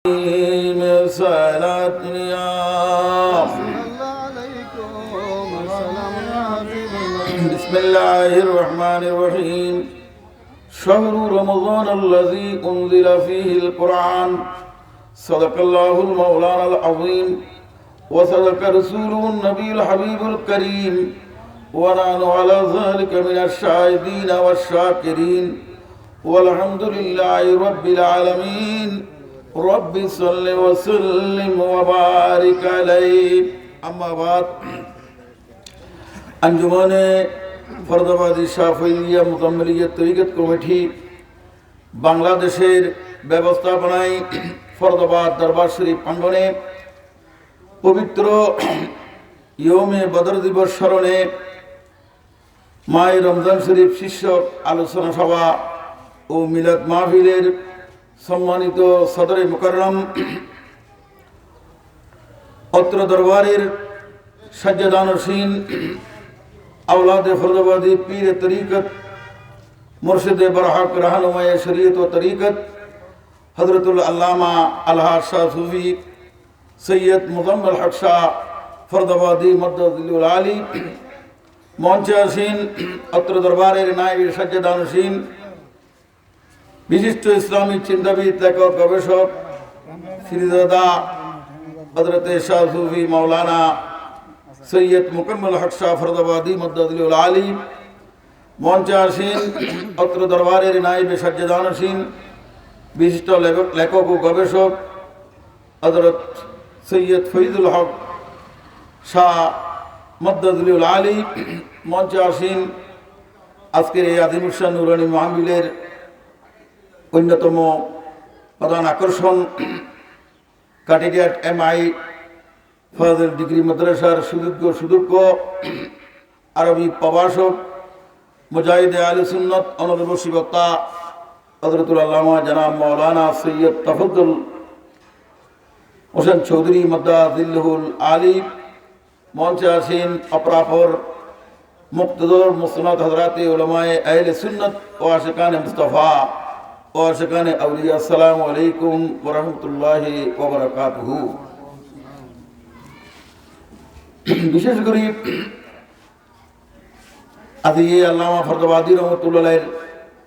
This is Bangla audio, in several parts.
صلاة بسم الله الرحمن الرحيم شهر رمضان الذي أنزل فيه القرآن صدق الله المولانا العظيم وصدق رسوله النبي الحبيب الكريم ونحن على ذلك من الشاهدين والشاكرين والحمد لله رب العالمين رب صل وسلم وبارك عليه أما بعد अंजुमने फरदाबादी शाफिलिया मुकम्मलिया तरीक़त कमेटी बांग्लादेशेर व्यवस्थापनाय फरदाबाद दरबार शरीफ प्रांगणे पवित्र यौमे बदर दिवस स्मरणे माय रमजान शरीफ शीर्षक आलोचना सभा और मिलाद महफिलेर सम्मानित सदरे मुकर्रम अत्र दरबारेर सज्जदानशीन औलाद फरदाबादी पीर तरीक़त मुर्शिद बरहक रहनुमाए शरीयत व तरीक़त हज़रतुल अल्लामा अलहाज शाह सूफी सैयद मुज़म्मिल हक शाह फरदाबादी मद्दुल आली मंचासीन अत्र दरबारेर नायब सज्जदानशीन विशिष्ट इस्लामी चिंताविद लेखक गवेषक श्रीदादा हज़रत शाह सूफी मौलाना सैयद मुकम्मल हक शाह फरदाबादी मद्दुल आली मंचासीन अत्र दरबारेर नायब सज्जदानशीन विशिष्ट लेखक और गवेषक हज़रत सैयद फैजुल हक शाह मद्दुल आली मंचासीन आजकेर এই আদিমুশান নুরানি মাহফিলের অন্যতম প্রধান আকর্ষণ কাটিডিয়াট এমআই ফাজিল ডিগ্রি মাদ্রাসার সুদক্ষ আরবি প্রভাষক মুজাহিদ আহলে সুন্নাত অনবরত বক্তা হযরতুল আল্লামা জনাব মাওলানা সৈয়দ তফাজ্জল হোসেন চৌধুরী মদ্দাজিল্লাহুল আলী মঞ্চে আসেন অপরাপর মুক্তদর মুসনাদ হযরতে উলামায়ে আহলে সুন্নাত ও আশিকানে মুস্তাফা ও আশিকানে আউলিয়া আসসালামু আলাইকুম ওয়া রাহমাতুল্লাহি ওয়া বারাকাতুহু। বিশেষ করে আজ এই আল্লামা ফরদাবাদী রহমতুল্লাহের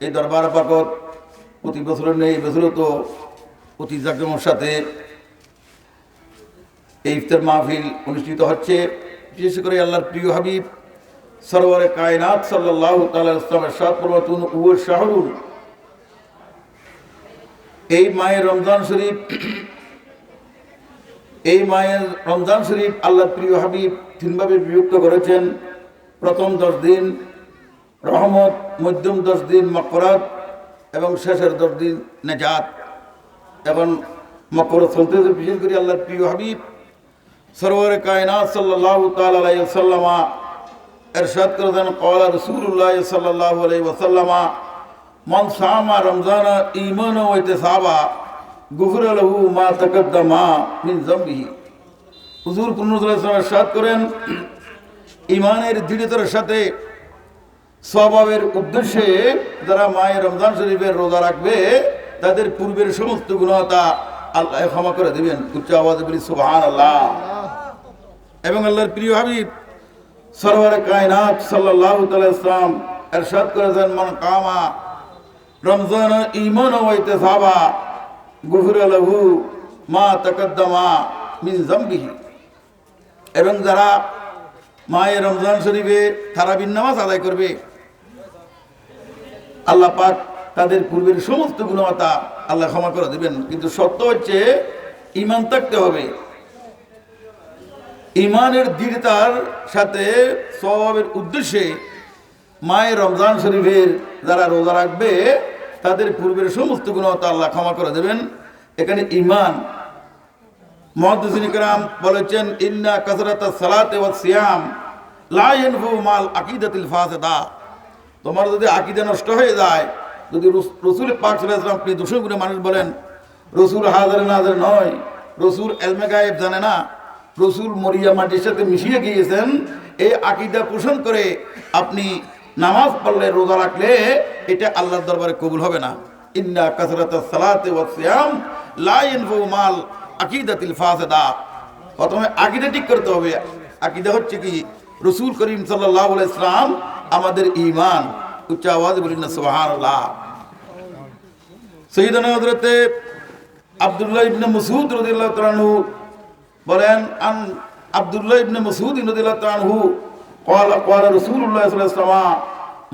এই দরবার পাকত প্রতি বছর নেই বছর তো অতি জাঁকজমকের সাথে এই ইফতার মাহফিল অনুষ্ঠিত হচ্ছে। বিশেষ করে আল্লাহর প্রিয় হাবিব সরওয়ারে কায়নাত সাল্লাল্লাহু তাআলা আলাইহি ওয়াসাল্লাম ইরশাদ ফরমাতুন ওয়া শাহরুন, এই মায়ের রমজান শরীফ, এই মায়ের রমজান শরীফ আল্লাহর প্রিয় হাবিব তিনভাবে বিভক্ত করেছেন। প্রথম 10 দিন রহমত, মধ্যম 10 দিন মাগফিরাত এবং শেষের 10 দিন নাজাত। এখন মাগফিরাত চলতেছে। বিশেষ করে আল্লাহর প্রিয় হাবিব সরওয়ারে কায়নাত সাল্লাল্লাহু তাআলা আলাইহি ওয়াসাল্লাম ইরশাদ করেছেন, ক্বালা রাসূলুল্লাহ সাল্লাল্লাহু আলাইহি ওয়াসাল্লাম মান সামা রমজান ঈমানান ওয়া ইহতিসাবা গুফিরা লাহু মা তাকাদ্দামা মিন যামবিহি। হুজুর সাল্লাল্লাহু আলাইহি ওয়াসাল্লাম ইরশাদ করেন, ঈমানের দৃঢ়তার সাথে স্বভাবের উদ্দেশ্যে যারা মায়ের রমজান শরীফের রোজা রাখবে তাদের পূর্বের সমস্ত গুনাহতা আল্লাহ ক্ষমা করে দিবেন। উচ্চ আওয়াজে বলি সুবহানাল্লাহ। এবং আল্লাহর প্রিয় হাবিব সরওয়ারে কায়নাত সাল্লাল্লাহু তাআলা আলাইহি ওয়াসাল্লাম ইরশাদ করেছেন, মান কামা রমজান ঈমানান ওয়া ইহতিসাবা গুফিরা লাহু মা তাকাদ্দামা মিন যামবিহি। এবং যারা মায়ের রমজান শরীফে তারাবির নামাজ আদায় করবে আল্লাহ পাক তাদের পূর্বের সমস্ত গুনাহতা আল্লাহ ক্ষমা করে দিবেন। কিন্তু শর্ত হচ্ছে ঈমান থাকতে হবে। ঈমানের দৃঢ়তার সাথে স্বভাবের উদ্দেশ্যে মায়ের রমজান শরীফের যারা রোজা রাখবে তাদের পূর্বের সমস্ত গুনাহতা আল্লাহ ক্ষমা করে দেবেন। এখানে ঈমান, মুহাদ্দিসিন কিরাম বলেছেন, ইন্না কাসরাতাস সালাতি ওয়াস সিয়াম লা ইয়ানফু মাল আকিদাতিল ফাসিদা। তোমার যদি আকীদা নষ্ট হয়ে যায়, যদি রাসূল পাক সাল্লাল্লাহু আলাইহি ওয়াসাল্লাম আপনি দোষী গুণে মানুষ বলেন, রাসূল হাজির নাজির নয়, রাসূল ইলমে গায়েব জানে না, রাসূল মরিয়া মাটির সাথে মিশিয়ে গিয়েছেন, এই আকীদা পোষণ করে আপনি নামাজ পড়লে রোজা রাখলে এটা আল্লাহর দরবারে কবুল হবে না। ইন্না কাসরাতাস সালাতি ওয়াস সিয়াম লা ইয়ানফু মাল আকীদাতিল ফাসিদা। প্রথমে আকীদা ঠিক করতে হবে। আকীদা হচ্ছে কি? রাসূল করিম সাল্লাল্লাহু আলাইহি ওয়াসাল্লাম আমাদের ঈমান। উচ্চ আওয়াজে বলেন না সুবহানাল্লাহ। সাইয়েদনা হযরত আব্দুল্লাহ ইবনে মাসউদ রাদিয়াল্লাহু তাআলা আনহু বলেন, আন আব্দুল্লাহ ইবনে মাসউদ রাদিয়াল্লাহু তাআলা আনহু قال قال رسول الله صلى الله عليه وسلم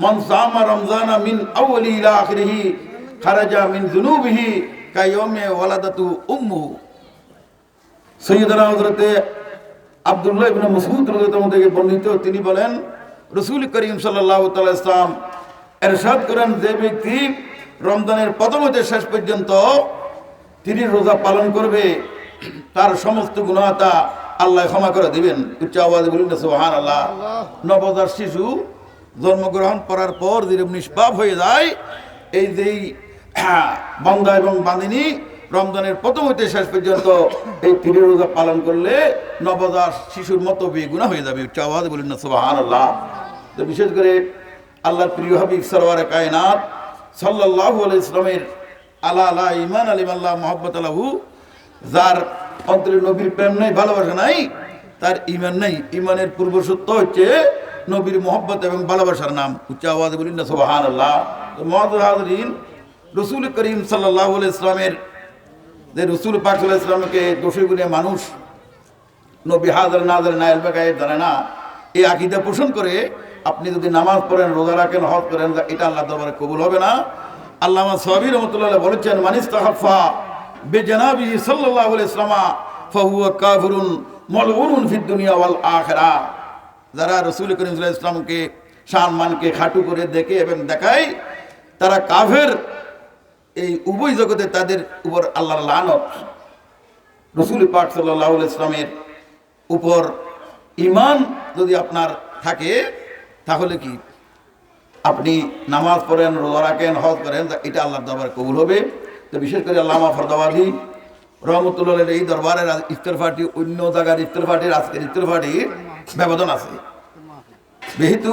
من صام رمضان من اوله الى اخره خرج من ذنوبه كيوم ولدته امه। সাইয়েদনা হযরত আব্দুল্লাহ ইবনে মাসউদ রাদিয়াল্লাহু তাআলা থেকে বর্ণিত, তিনি বলেন রাসূল করিম সাল্লাল্লাহু তাআলা ইসলাম ইরশাদ করেন, যে ব্যক্তি রমজানের প্রথম হতে শেষ পর্যন্ত তিনি রোজা পালন করবে তার সমস্ত গুনাহটা আল্লাহ ক্ষমা করে দিবেন। উচ্চ আওয়াজে বলুন না সুবহানাল্লাহ। নবজাত শিশু জন্মগ্রহণ করার পর যেরকম নিষ্পাপ হয়ে যায়, এই যেই বান্দা এবং বান্দিনী রমজানের প্রথম হইতে শেষ পর্যন্ত এই 3 রোজা পালন করলে নবজাত শিশুর মতো বেগুনাহ হয়ে যাবে। উচ্চ আওয়াজে বলুন না সুবহানাল্লাহ। তো বিশেষ করে আল্লাহর প্রিয় হাবিব সরওয়ারে কায়নাত সাল্লাল্লাহু আলাইহি ওয়াসাল্লামের আলা লা ঈমান আলিমাল্লাহ মুহাব্বত লাহু, যার অন্তরে নবীর প্রেম নাই, ভালোবাসা নাই, তার ঈমান নাই। ঈমানের পূর্ব সত্য হচ্ছে নবীর মুহাব্বত এবং ভালোবাসার নাম। উচ্চ আওয়াজে বলুন না সুবহানাল্লাহ। তো মুআজ্জাজ হাজরিন, রাসূল করিম সাল্লাল্লাহু আলাইহি ওয়াসাল্লামের যে রাসূল পাক সাল্লাল্লাহু আলাইহি ওয়াসাল্লামকে দোষী গুণে মানুষ নবী হাজার নাজার নাইল বাগায়ে জানে না, এই আকীদা পোষণ করে আপনি যদি নামাজ পড়েন, রোজা রাখেন, হজ করেন, এটা আল্লাহর দরবারে কবুল হবে না। আল্লামা সাহাবী রাহমাতুল্লাহ বলেছেন, মানিস্তাখাফা বিজানাবি সাল্লাল্লাহু আলাইহি ওয়াসাল্লাম ফাহুয়া কাফিরুন মালউনুন ফিদ দুনিয়া ওয়াল আখিরা। যারা রাসূল করিম সাল্লাল্লাহু আলাইহি ওয়াসাল্লামকে সম্মানকে খাটো করে দেখে এবং দেখায়, তারা কাফের। এই উভয় জগতে তাদের উপর আল্লাহর লানত। রাসূল পাক সাল্লাল্লাহু আলাইহি ওয়াসাল্লামের উপর ঈমান যদি আপনার থাকে, তাহলে কি আপনি নামাজ পড়েন, রোজা রাখেন, হজ করেন, এটা আল্লাহর দরবারে কবুল হবে। তো বিশেষ করে আল্লামা ফরদাবাদী রহমতুল্লাহের এই দরবারের ইস্তেগফারটি অন্য জায়গার ইস্তেগফারটির আজকের ইস্তেগফারটির ব্যবধান আছে। যেহেতু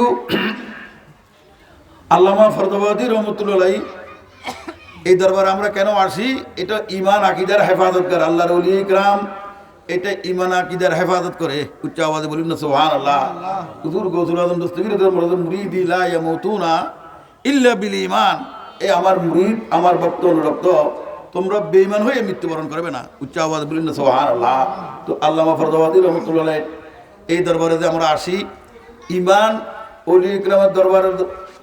আল্লামা ফরদাবাদী রহমতুল্লাহ এই দরবারে আমরা কেন আসি, এটা ঈমান আকীদার হেফাজত করে। আল্লাহর ওলি ইকরাম এটা ঈমান আকীদার হেফাজত করে। উচ্চ আওয়াজে বলুন না সুবহানাল্লাহ। হুজুর গৌসুল আজম দস্তগীর মুরিদি লা ইয়ামুতুনা ইল্লা বিল ঈমান। এই আমার মুরিদ, আমার ভক্ত অনুরক্ত, তোমরা বেঈমান হয়ে মৃত্যুবরণ করবে না। উচ্চ আওয়াজে বলুন না সুবহানাল্লাহ। তো আল্লামা ফরদাবাদী রাহমাতুল্লাহ এই দরবারে যে আমরা আসি, ঈমান ওলি ইকরামের দরবারে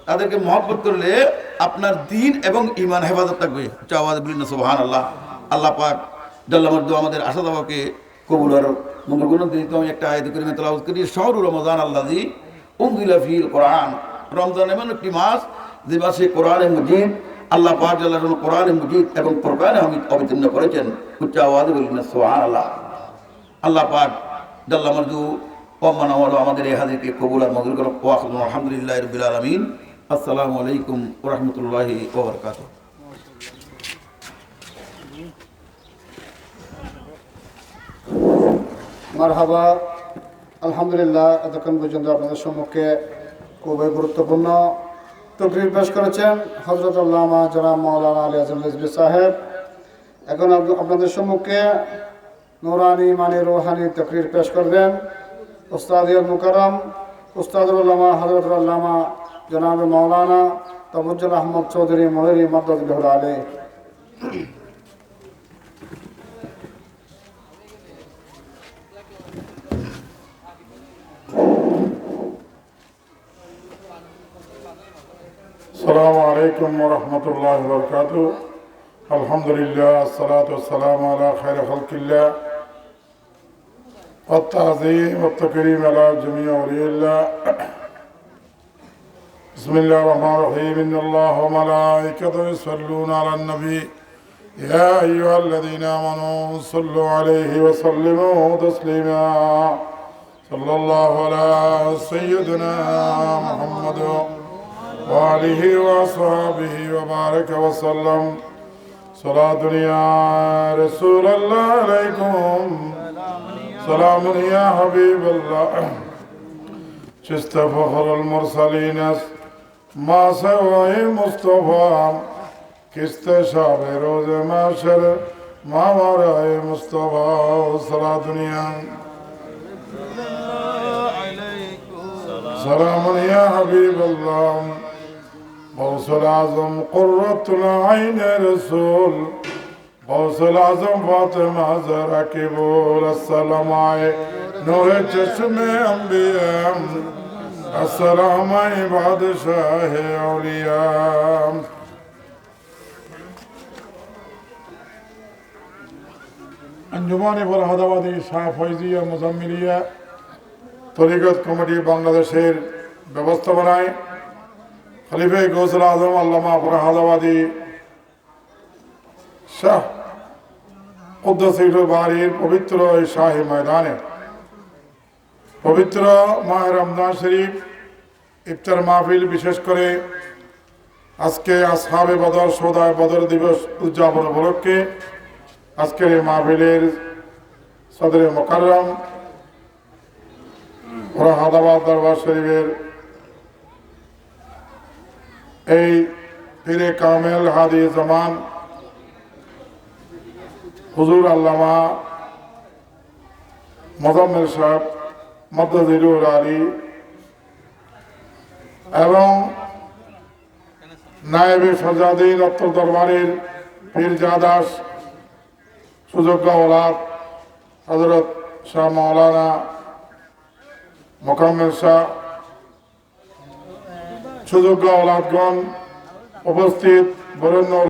তাদেরকে মহব্বত করলে আপনার দ্বীন এবং ঈমান হেফাজত থাকবে। উচ্চ আওয়াজে বলুন না সুবহানাল্লাহ। আল্লাহ পাক জাল্লা মারদু আমাদের আশা দাওয়াকে কবুল আর মঙ্গল করুন। আমি একটা আয়াত কারিমা তেলাওয়াত করি, শাহরু রমাদান আল্লাযী উনজিলা ফীহিল কোরআন। রমজান এমন একটি মাস যে মাসে কোরআনে মজিদ আল্লাহ পাক জাল্লা জালালুহু কোরআনে মজিদ এবং ফুরকানে হামিদ অবতীর্ণ করেছেন। উচ্চ আওয়াজে বলুন না সুবহানাল্লাহ। আল্লাহ পাক জাল্লা মারদু আমাদের এই হাজিরকে কবুল আর মঞ্জুর করুন। ওয়া আখিরু আলহামদুলিল্লাহি রাব্বিল আলামিন। আসসালামু আলাইকুম ওয়া রাহমাতুল্লাহি ওয়া বারাকাতুহু। মারহাবা, আলহামদুলিল্লাহ। এতক্ষণ পর্যন্ত আপনাদের সম্মুখে খুবই গুরুত্বপূর্ণ তকরির পেশ করেছেন হযরত আল্লামা জনাব মাওলানা আলী আজম রিজভী সাহেব। এখন আপনাদের সম্মুখে নুরানি মানি রুহানি তকরির পেশ করবেন উস্তাদুল মুকাররম উস্তাদুল উলামা হযরত আল্লামা জনাব মাওলানা তাবজ্জুল আহমদ চৌধুরী মুহুরী মাদ্দাতুল আলাইহি। السلام عليكم ورحمة الله وبركاته. الحمد لله الصلاة والسلام على خير خلق الله والتعظيم والتكريم على جميع أولياء الله. بسم الله الرحمن الرحيم. إن الله وملائكته يصلون على النبي يا أيها الذين آمنوا صلوا عليه وسلموا تسليما. صلى الله على سيدنا محمد وآله وأصحابه وبارك وسلم. صلاة يا رسول الله عليكم، سلام يا حبيب الله. شست فخر المرسلين ما سوى مصطفى किस्ते शाबे रोज माशर मावराए मुस्तफा सला दुनिया सलाम या हबीब अल्लाह गौसल आजम कुर्रतुल आइन रसूल गौसल आजम फातिमा ज़हरा की बोल अस्सलाम आए नूर चश्मे अंबिया अस्सलाम आए बादशाह औलिया अंजुमान फरहादाबादी शाह फैजिया मुजम्मिलिया तरीक़त कमिटी बांग्लादेशेर व्यवस्थापनाय खलीफे गौसल आजम अल्लामा फरहादाबादी शाह कुद्दसिल बारीर पवित्र शाही मैदाने पवित्र माह रमजान शरीफ इफ्तार महफिल विशेष करे আজকে আসহাবে বদর সৌদায় বদর দিবস উদযাপন উপলক্ষে আজকের এই মাহফিলের সদরে মোকাররম ফরহাদাবাদ দরবার শরীফের এই পীরে কামেল হাদি জামান হুজুর আল্লামা মোজাম্মেল সাহেব মদ্দাজিরুল আলী এবং নায়েবে ফরজাদিন উত্তর দরবারের পীরজাদাস সুযোগ্য ওলাদ হযরত শাহ মাওলানা মোকাম্মেল শাহ সুযোগ্য ওলাদগণ উপস্থিত বরেণ্য